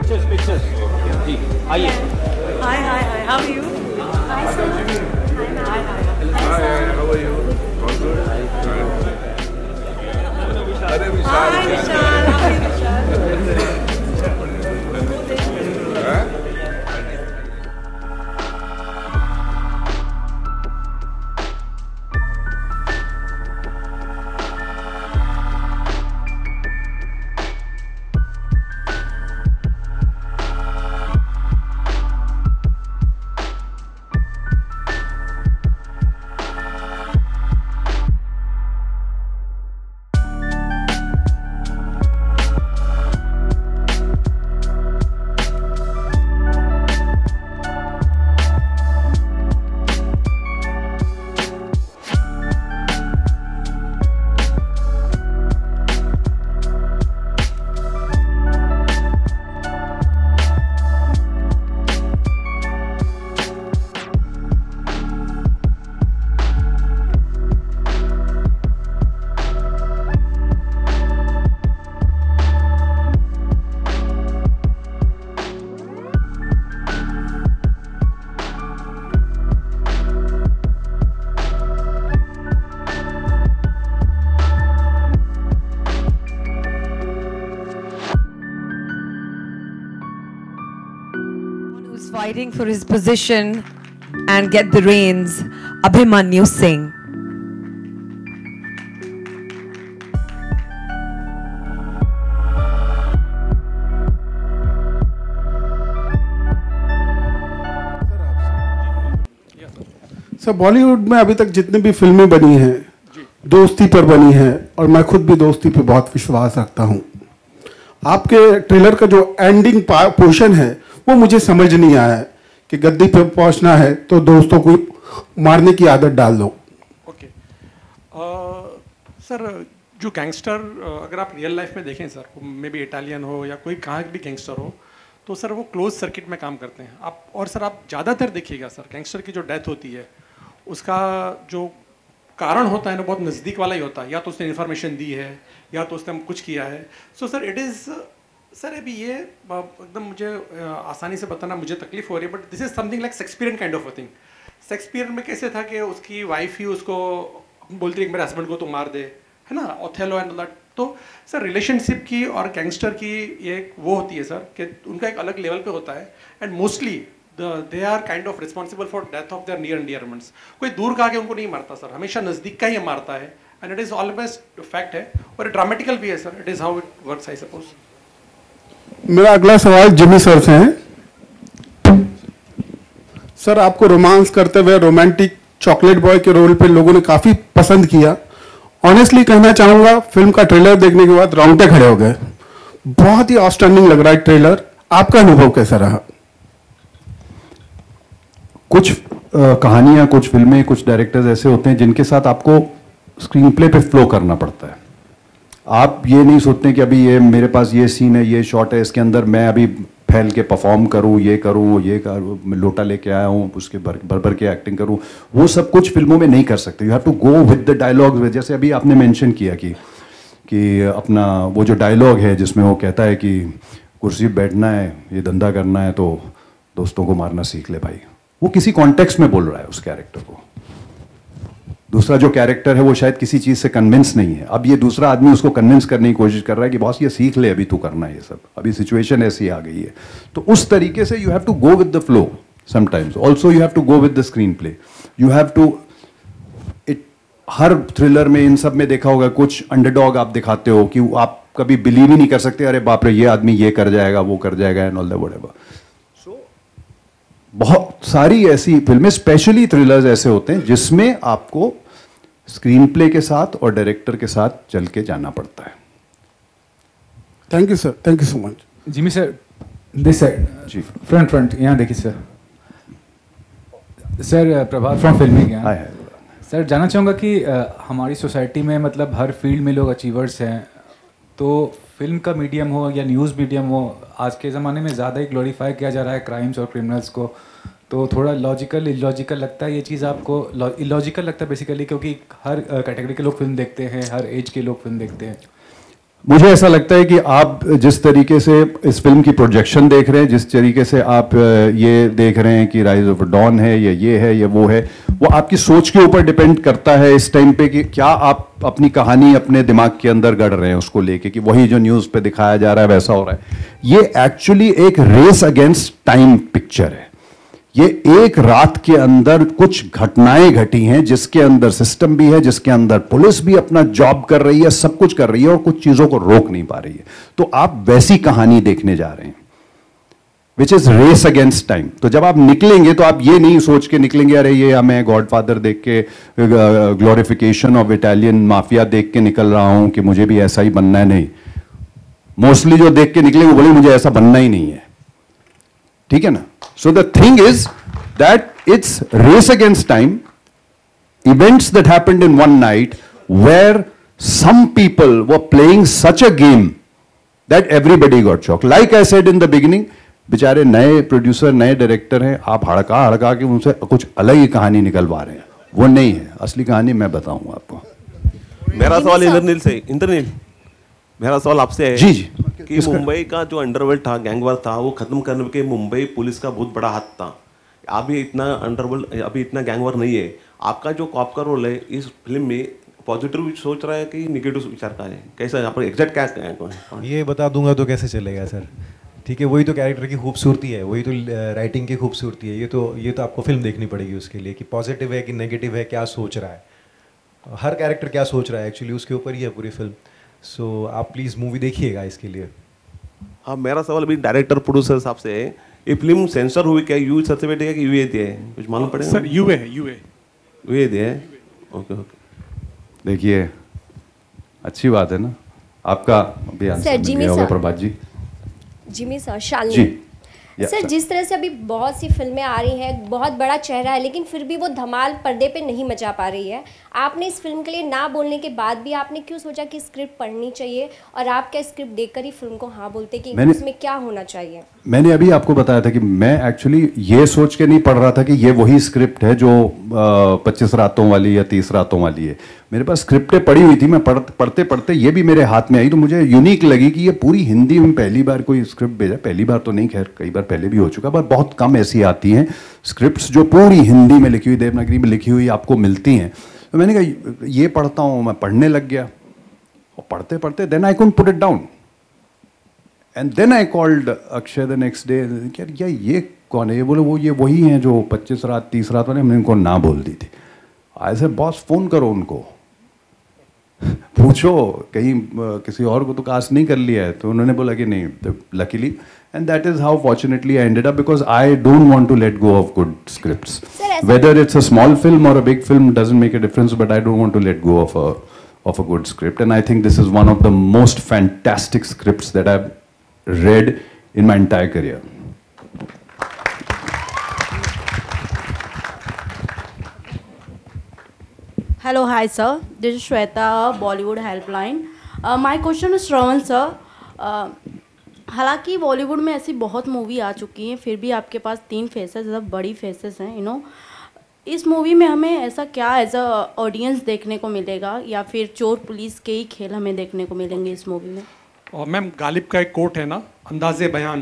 Pictures जी आइए। Hi, hi, hi. How are you? Hi, sir. Hi, hi. How are you? All good? Are Vishal. Hi, Vishal. How are you, Vishal? Who's fighting for his position and get the reins, Abhimanyu Singh. Sir Bollywood में अभी तक जितनी भी फिल्में बनी हैं दोस्ती पर बनी हैं और मैं खुद भी दोस्ती पे बहुत विश्वास रखता हूं। आपके ट्रेलर का जो एंडिंग पोर्शन है वो मुझे समझ नहीं आया है कि गद्दी पे पहुंचना है तो दोस्तों को मारने की आदत डाल दो। ओके सर, जो गैंगस्टर अगर आप रियल लाइफ में देखें सर, मे बी इटालियन हो या कोई कहाँ भी गैंगस्टर हो, तो सर वो क्लोज सर्किट में काम करते हैं। आप और सर आप ज़्यादातर देखिएगा सर, गैंगस्टर की जो डेथ होती है उसका जो कारण होता है ना बहुत नज़दीक वाला ही होता है, या तो उसने इन्फॉर्मेशन दी है या तो उसने कुछ किया है। So sir it is sir अभी ये एकदम मुझे आसानी से बताना मुझे तकलीफ हो रही है, but this is something like Shakespearean kind of a thing. Shakespeare में कैसे था कि उसकी वाइफ ही उसको बोलती है कि मेरे हस्बैंड को तो मार दे, है ना, ओथेलो एंड दैट। तो सर रिलेशनशिप की और गैंगस्टर की ये वो होती है सर कि उनका एक अलग लेवल पे होता है, and mostly they are kind of responsible for death of their near and dear ones. कोई दूर का आके उनको नहीं मारता सर, हमेशा नज़दीक का ही मारता है, and it is always fact है और ड्रामेटिकल भी है sir. It is how it works I suppose. मेरा अगला सवाल जिमी सर से है। सर आपको रोमांस करते हुए रोमांटिक चॉकलेट बॉय के रोल पे लोगों ने काफी पसंद किया। ऑनेस्टली कहना चाहूंगा फिल्म का ट्रेलर देखने के बाद रोंगटे खड़े हो गए। बहुत ही आउटस्टैंडिंग लग रहा है ट्रेलर, आपका अनुभव कैसा रहा? कुछ कहानियां, कुछ फिल्में, कुछ डायरेक्टर्स ऐसे होते हैं जिनके साथ आपको स्क्रीन प्ले पे फ्लो करना पड़ता है। आप ये नहीं सोचते कि अभी ये मेरे पास ये सीन है, ये शॉट है, इसके अंदर मैं अभी फैल के परफॉर्म करूं, ये करूं, ये करूं, मैं लोटा लेके आया हूं, उसके भर भर के एक्टिंग करूं। वो सब कुछ फिल्मों में नहीं कर सकते। You have to go with the dialogues. जैसे अभी आपने मेंशन किया कि अपना वो जो डायलॉग है जिसमें वो कहता है कि कुर्सी पर बैठना है, ये धंधा करना है तो दोस्तों को मारना सीख ले भाई। वो किसी कॉन्टेक्स्ट में बोल रहा है उस कैरेक्टर को। दूसरा जो कैरेक्टर है वो शायद किसी चीज से कन्विंस नहीं है। अब ये दूसरा आदमी उसको कन्विंस करने की कोशिश कर रहा है कि बॉस ये सीख ले, अभी तू करना है ये सब, अभी सिचुएशन ऐसी आ गई है। तो उस तरीके से you have to go with the flow sometimes. Also you have to go with the screenplay. You have to it. हर थ्रिलर में, इन सब में देखा होगा, कुछ अंडरडॉग आप दिखाते हो कि आप कभी बिलीव ही नहीं कर सकते, अरे बाप रे ये आदमी ये कर जाएगा, वो कर जाएगा, एंड ऑल दैट व्हाटएवर। सो बहुत सारी ऐसी फिल्में, स्पेशली थ्रिलर्स ऐसे होते हैं जिसमें आपको स्क्रीन प्ले के साथ और डायरेक्टर के साथ चल के जाना पड़ता है। Thank you sir, thank you so much. Jimmy sir, this side जी, फ्रंट यहाँ देखिए sir. Sir Prabhat from filming यहाँ। हाय हाय। सर जानना चाहूँगा कि हमारी सोसाइटी में मतलब हर फील्ड में लोग अचीवर्स हैं, तो फिल्म का मीडियम हो या न्यूज़ मीडियम हो, आज के ज़माने में ज़्यादा ही ग्लोरीफाई किया जा रहा है क्राइम्स और क्रिमिनल्स को। तो थोड़ा लॉजिकल इलॉजिकल लगता है ये चीज़ आपको? इलॉजिकल लगता है बेसिकली, क्योंकि हर कैटेगरी के लोग फिल्म देखते हैं, हर एज के लोग फिल्म देखते हैं। मुझे ऐसा लगता है कि आप जिस तरीके से इस फिल्म की प्रोजेक्शन देख रहे हैं, जिस तरीके से आप ये देख रहे हैं कि राइज ऑफ डॉन है या ये है या वो है, वो आपकी सोच के ऊपर डिपेंड करता है इस टाइम पे कि क्या आप अपनी कहानी अपने दिमाग के अंदर गढ़ रहे हैं उसको लेके कि वही जो न्यूज़ पे दिखाया जा रहा है वैसा हो रहा है। ये एक्चुअली एक रेस अगेंस्ट टाइम पिक्चर है। ये एक रात के अंदर कुछ घटनाएं घटी हैं जिसके अंदर सिस्टम भी है, जिसके अंदर पुलिस भी अपना जॉब कर रही है, सब कुछ कर रही है और कुछ चीजों को रोक नहीं पा रही है। तो आप वैसी कहानी देखने जा रहे हैं which is race against time. तो जब आप निकलेंगे तो आप ये नहीं सोच के निकलेंगे अरे ये मैं गॉडफादर देख के, ग्लोरिफिकेशन ऑफ इटालियन माफिया देख के निकल रहा हूं कि मुझे भी ऐसा ही बनना है। नहीं, मोस्टली जो देख के निकले वो बोले मुझे ऐसा बनना ही नहीं है। ठीक है ना? So the thing is that it's race against time, events that happened in one night where some people were playing such a game that everybody got shocked. Like I said in the beginning, बेचारे नए producer, नए director हैं, आप हड़का हड़का के उनसे कुछ अलग ही कहानी निकलवा रहे हैं। वो नहीं है असली कहानी, मैं बताऊंगा आपको। मेरा सवाल इंद्रनील, मेरा सवाल आपसे है जी कि मुंबई का जो अंडरवर्ल्ड था, गैंगवार था, वो खत्म करने के मुंबई पुलिस का बहुत बड़ा हाथ था। अभी इतना अंडरवर्ल्ड, अभी इतना गैंगवार नहीं है। आपका जो कॉप का रोल है इस फिल्म में पॉजिटिव सोच रहा है कि निगेटिव विचार का है? कैसा है, आप एग्जैक्ट क्या है? ये बता दूंगा तो कैसे चलेगा सर। ठीक है, वही तो कैरेक्टर की खूबसूरती है, वही तो राइटिंग की खूबसूरती है। ये तो आपको फिल्म देखनी पड़ेगी उसके लिए कि पॉजिटिव है कि नेगेटिव है, क्या सोच रहा है, हर कैरेक्टर क्या सोच रहा है, एक्चुअली उसके ऊपर ही है पूरी फिल्म। सो आप प्लीज़ मूवी देखिएगा इसके लिए। हाँ, मेरा सवाल अभी डायरेक्टर प्रोड्यूसर साहब से है, ये फिल्म सेंसर हुई क्या, यू सर्टिफिकेट है कि यूए दिया है, कुछ मालूम पड़ेगा? सर यूए है, यूए दिया है। ओके ओके, देखिए अच्छी बात है ना। आपका अभी आंसर मिल गया होगा Prabhat ji. Jimmy sir, Shalini sir, sir, जिस तरह से अभी बहुत सी फिल्में आ रही हैं, बहुत बड़ा चेहरा है लेकिन फिर भी वो धमाल पर्दे पे नहीं मचा पा रही है। आपने इस फिल्म के लिए ना बोलने के बाद भी आपने क्यों सोचा कि स्क्रिप्ट पढ़नी चाहिए, और आप क्या स्क्रिप्ट देखकर ही फिल्म को हाँ बोलते कि इसमें क्या होना चाहिए? मैंने अभी आपको बताया था कि मैं एक्चुअली ये सोच के नहीं पढ़ रहा था कि ये वही स्क्रिप्ट है जो 25 रातों वाली या 30 रातों वाली है। मेरे पास स्क्रिप्टें पड़ी हुई थी, मैं पढ़ते पढ़ते ये भी मेरे हाथ में आई तो मुझे यूनिक लगी कि ये पूरी हिंदी में पहली बार कोई स्क्रिप्ट भेजा। पहली बार तो नहीं, खैर कई बार पहले भी हो चुका, पर बहुत कम ऐसी आती हैं स्क्रिप्ट्स जो पूरी हिंदी में लिखी हुई, देवनागरी में लिखी हुई आपको मिलती हैं। तो मैंने कहा ये पढ़ता हूँ, मैं पढ़ने लग गया और पढ़ते पढ़ते then I couldn't put it down and then I called Akshay the next day, क्या ये कौन है? ये बोले वो ये वही हैं जो 25 रात 30 रात वाले, हमने उनको ना बोल दी थी। ऐसे बॉस फोन करो उनको, पूछो कहीं किसी और को तो कास्ट नहीं कर लिया है। तो उन्होंने बोला कि नहीं, luckily, and that is how fortunately I ended up, because I don't want to let go of good scripts. Whether it's a small film और a big film doesn't make a difference, but I don't want to let go of a good script, and I think this is one of the most fantastic scripts that I have read in my entire career. Hello, hi sir. This is Shweta, Bollywood Helpline. My question is Shravan sir. हालांकि बॉलीवुड में ऐसी बहुत movie आ चुकी हैं, फिर भी आपके पास 3 faces, सब बड़ी फेसेस हैं, इस मूवी में हमें ऐसा क्या एज अ ऑडियंस देखने को मिलेगा, या फिर चोर पुलिस के ही खेल हमें देखने को मिलेंगे इस मूवी में? और मैम गालिब का एक कोट है ना, अंदाज़े बयान,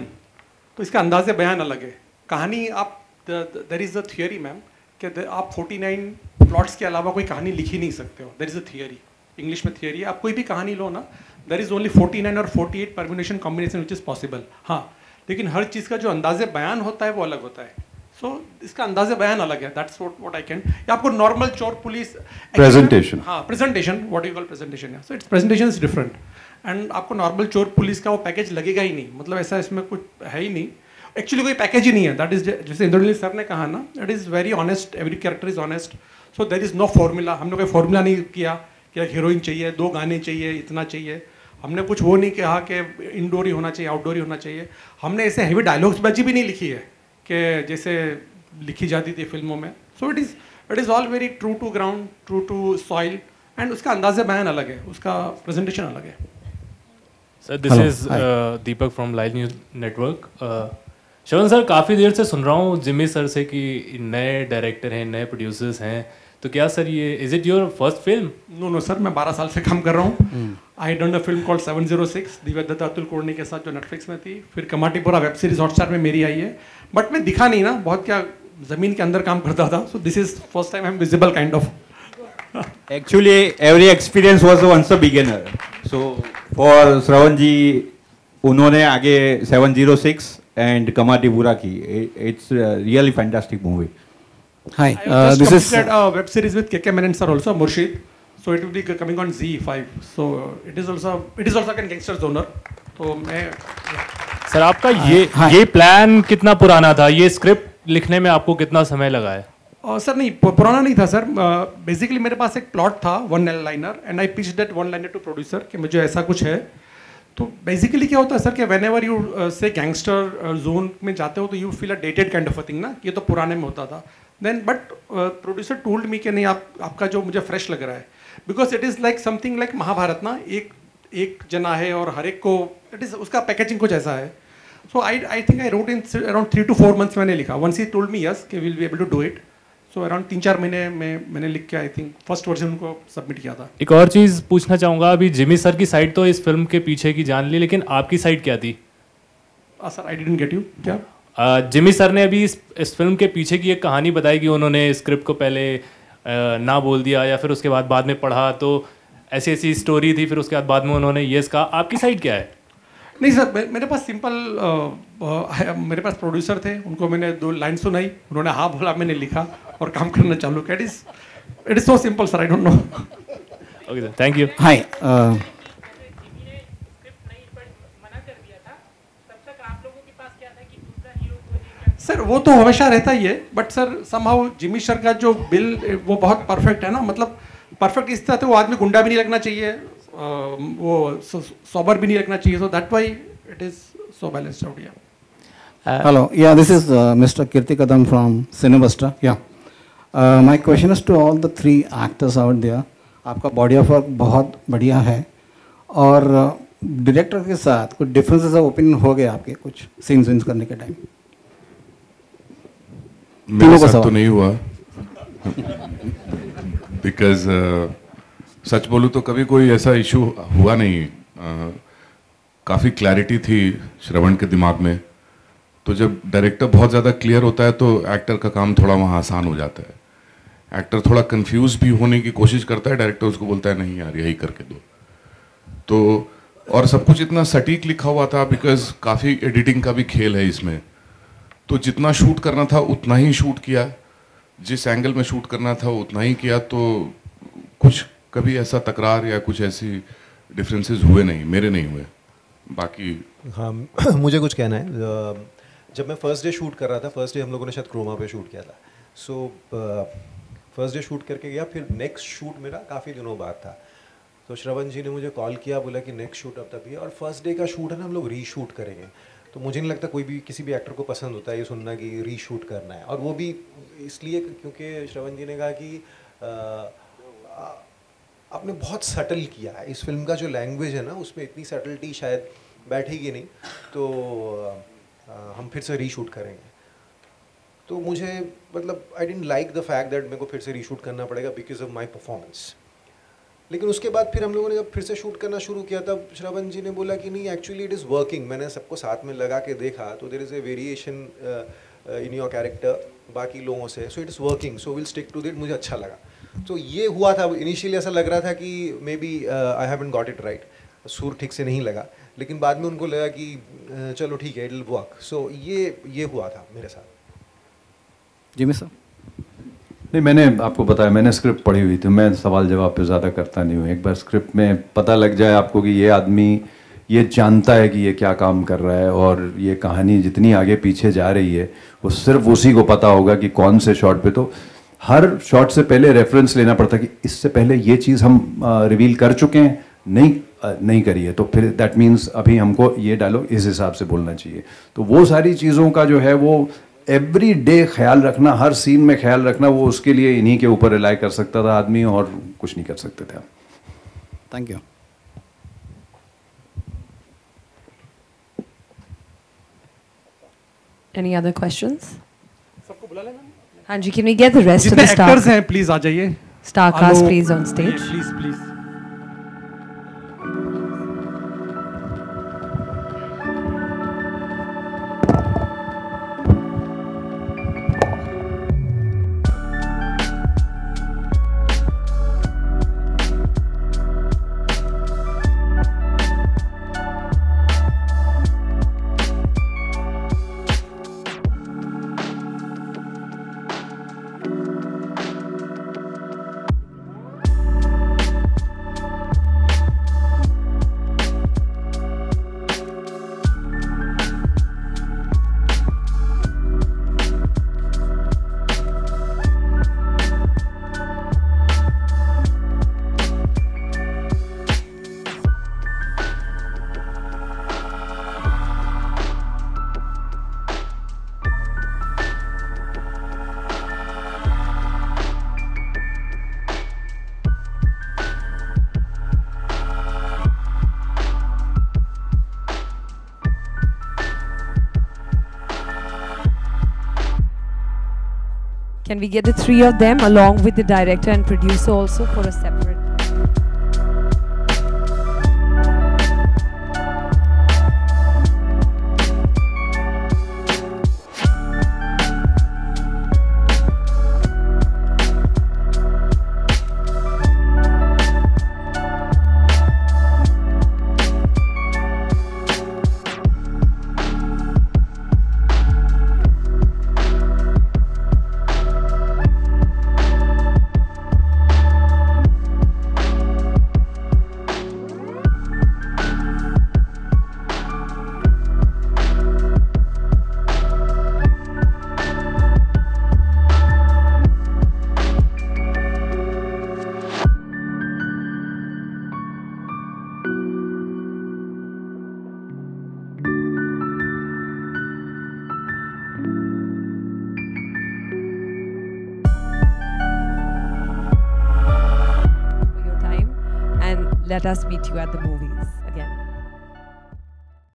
तो इसका अंदाज़े बयान अलग है। कहानी आप, there is a theory ma'am कि आप 49 प्लॉट्स के अलावा कोई कहानी लिख ही नहीं सकते हो। There is a theory, English में थियोरी है। आप कोई भी कहानी लो ना, देयर इज़ ओनली 49 और 48 permutation combination which is possible. हाँ, लेकिन हर चीज़ का जो अंदाज़े बयान होता है वो अलग होता है। सो इसका अंदाज़े बयान अलग है। That's what I can. या आपको नॉर्मल चोर पुलिस प्रेजेंटेशन, हाँ presentation, what you call presentation, so it's presentation is different. And आपको नॉर्मल चोर पुलिस का वो पैकेज लगेगा ही नहीं, मतलब ऐसा इसमें कुछ है ही नहीं, एक्चुअली कोई पैकेज ही नहीं है। दैट इज जैसे इंद्रनील सर ने कहा ना, it is very honest, every character is honest, so there is no formula. हमने कोई फॉर्मूला नहीं किया कि हीरोइन चाहिए, 2 गाने चाहिए, इतना चाहिए। हमने कुछ वो नहीं कहा कि इंडोर ही होना चाहिए, आउटडोर ही होना चाहिए। हमने ऐसे हैवी डायलॉग्स बाजी भी नहीं लिखी है कि जैसे लिखी जाती थी फिल्मों में। So it is all very true to ground, true to soil, and उसका अंदाज़े बयान अलग है, उसका प्रेजेंटेशन अलग है। Sir this is Deepak from live news network. Shravan sir, काफ़ी देर से सुन रहा हूँ जिमी सर से कि नए डायरेक्टर हैं, नए प्रोड्यूसर्स हैं, तो क्या सर ये is it your first film? No sir, मैं 12 साल से काम कर रहा हूँ। I done a film called 706 Divya Dutta Atul Kulkarni के साथ जो नेटफ्लिक्स में थी. फिर कमाटीपुरा वेब सीरीज हॉटस्टार में मेरी आई है. बट मैं दिखा नहीं ना, बहुत क्या जमीन के अंदर काम करता था. So this is first time I am visible kind of. Actually, every experience was once a beginner. So for Shravan ji, उन्होंने आगे 706 and Kamatipura की. It's a really fantastic movie. Hi, This is a web series with KK Menon sir also, Murshid. So it will be coming on Z5. So it is also a gangster genre. तो मैं sir आपका ये plan कितना पुराना था? ये script लिखने में आपको कितना समय लगा है? सर नहीं, पुराना नहीं था सर. बेसिकली मेरे पास एक प्लॉट था, one liner, and I pitch that one liner to producer कि मुझे ऐसा कुछ है. तो बेसिकली क्या होता है सर कि whenever you say gangster zone में जाते हो तो you feel a dated kind of a thing ना. ये तो पुराने में होता था. Then but producer told me कि नहीं, आपका जो मुझे फ्रेश लग रहा है, because it is like something like Mahabharat ना. एक जना है और हर एक को इट इज़ उसका पैकेजिंग कुछ ऐसा है. So I think I wrote in around 3 to 4 months मैंने लिखा. Once he told me yes कि will be able to do it. So around 3-4 महीने में मैंने लिख के आई थिंक फर्स्ट वर्जन उनको सबमिट किया था. एक और चीज़ पूछना चाहूँगा, अभी जिमी सर की साइड तो इस फिल्म के पीछे की जान ली, लेकिन आपकी साइड क्या थी? Sir I didn't get you. क्या? जिमी सर ने अभी इस फिल्म के पीछे की एक कहानी बताई कि उन्होंने स्क्रिप्ट को पहले ना बोल दिया या फिर उसके बाद में पढ़ा, तो ऐसी स्टोरी थी, फिर उसके बाद में उन्होंने येस कहा. आपकी साइड क्या है? नहीं सर, मेरे पास सिंपल मेरे पास प्रोड्यूसर थे, उनको मैंने 2 लाइन सुनाई, उन्होंने हाँ बोला, मैंने लिखा और काम करना चालू किया. It is so simple sir, I don't know. Okay sir, thank you. Hi, sir वो तो हमेशा रहता ही है, but sir somehow Jimmy sir का जो बिल वो बहुत परफेक्ट है ना. मतलब परफेक्ट इस तरह से वो आदमी गुंडा भी नहीं लगना चाहिए, वो सोबर भी नहीं रखना चाहिए. So that why it is so balanced out. hello, yeah, this is Mr. Kirti Kadam from Cinebasta. Yeah, my question is to all the 3 actors out there. आपका बॉडी ऑफ वर्क बहुत बढ़िया है, और director के साथ कुछ differences of opinion हो गए आपके कुछ सीन्स करने के टाइम? मेरे साथ तो नहीं हुआ, बिकॉज सच बोलूँ तो कभी कोई ऐसा इशू हुआ नहीं. काफ़ी क्लैरिटी थी श्रवण के दिमाग में. तो जब डायरेक्टर बहुत ज़्यादा क्लियर होता है तो एक्टर का काम थोड़ा वहाँ आसान हो जाता है. एक्टर थोड़ा कंफ्यूज भी होने की कोशिश करता है, डायरेक्टर उसको बोलता है नहीं यार यही करके दो. तो और सब कुछ इतना सटीक लिखा हुआ था, बिकॉज काफ़ी एडिटिंग का भी खेल है इसमें. तो जितना शूट करना था उतना ही शूट किया, जिस एंगल में शूट करना था उतना ही किया. तो कुछ कभी ऐसा तकरार या कुछ ऐसी डिफरेंसेस हुए नहीं, मेरे नहीं हुए. बाकी हाँ मुझे कुछ कहना है. जब मैं फर्स्ट डे शूट कर रहा था, फर्स्ट डे हम लोगों ने शायद क्रोमा पे शूट किया था. सो फर्स्ट डे शूट करके गया, फिर नेक्स्ट शूट मेरा काफ़ी दिनों बाद था. तो श्रवण जी ने मुझे कॉल किया, बोला कि नेक्स्ट शूट अब तभी है और फर्स्ट डे का शूट है ना, हम लोग रीशूट करेंगे. तो मुझे नहीं लगता कोई भी किसी भी एक्टर को पसंद होता है ये सुनना कि रीशूट करना है. और वो भी इसलिए क्योंकि श्रवण जी ने कहा कि आपने बहुत सटल किया है. इस फिल्म का जो लैंग्वेज है ना, उसमें इतनी सटलिटी शायद बैठेगी नहीं, तो हम फिर से रीशूट करेंगे. तो मुझे मतलब I didn't like the fact that मेरे को फिर से रीशूट करना पड़ेगा बिकॉज ऑफ माई परफॉर्मेंस. लेकिन उसके बाद फिर हम लोगों ने जब फिर से शूट करना शुरू किया, तब श्रवण जी ने बोला कि नहीं एक्चुअली इट इज़ वर्किंग. मैंने सबको साथ में लगा के देखा, तो there is a variation in your character बाकी लोगों से. So it is working, so will stick to that. मुझे अच्छा लगा. तो ये हुआ था. इनिशियली ऐसा लग रहा था कि maybe I haven't got it right, सुर ठीक से नहीं लगा, लेकिन बाद में उनको लगा कि चलो ठीक है, इट विल वर्क. सो ये हुआ था मेरे साथ. Jimmy sir? नहीं, मैंने आपको बताया, मैंने स्क्रिप्ट पढ़ी हुई थी. मैं सवाल जवाब पे ज़्यादा करता नहीं हूँ. एक बार स्क्रिप्ट में पता लग जाए आपको कि ये आदमी ये जानता है कि ये क्या काम कर रहा है, और ये कहानी जितनी आगे पीछे जा रही है वो सिर्फ उसी को पता होगा कि कौन से शॉट पे. तो हर शॉट से पहले रेफरेंस लेना पड़ता कि इससे पहले ये चीज़ हम रिवील कर चुके हैं, नहीं करी है, तो फिर दैट मीन्स अभी हमको ये डायलॉग इस हिसाब से बोलना चाहिए. तो वो सारी चीज़ों का जो है वो एवरी डे ख्याल रखना, हर सीन में ख्याल रखना, वो उसके लिए इन्हीं के ऊपर रिलाई कर सकता था आदमी, और कुछ नहीं कर सकते थे. Thank you. Any other questions? सबको बुला लेना. हाँ जी, can we get the rest of जितने the star? एक्टर्स हैं प्लीज आ जाइए. Star cast please on stage. Please. Can we get the three of them along with the director and producer also for a separate? Let us meet you at the movies again.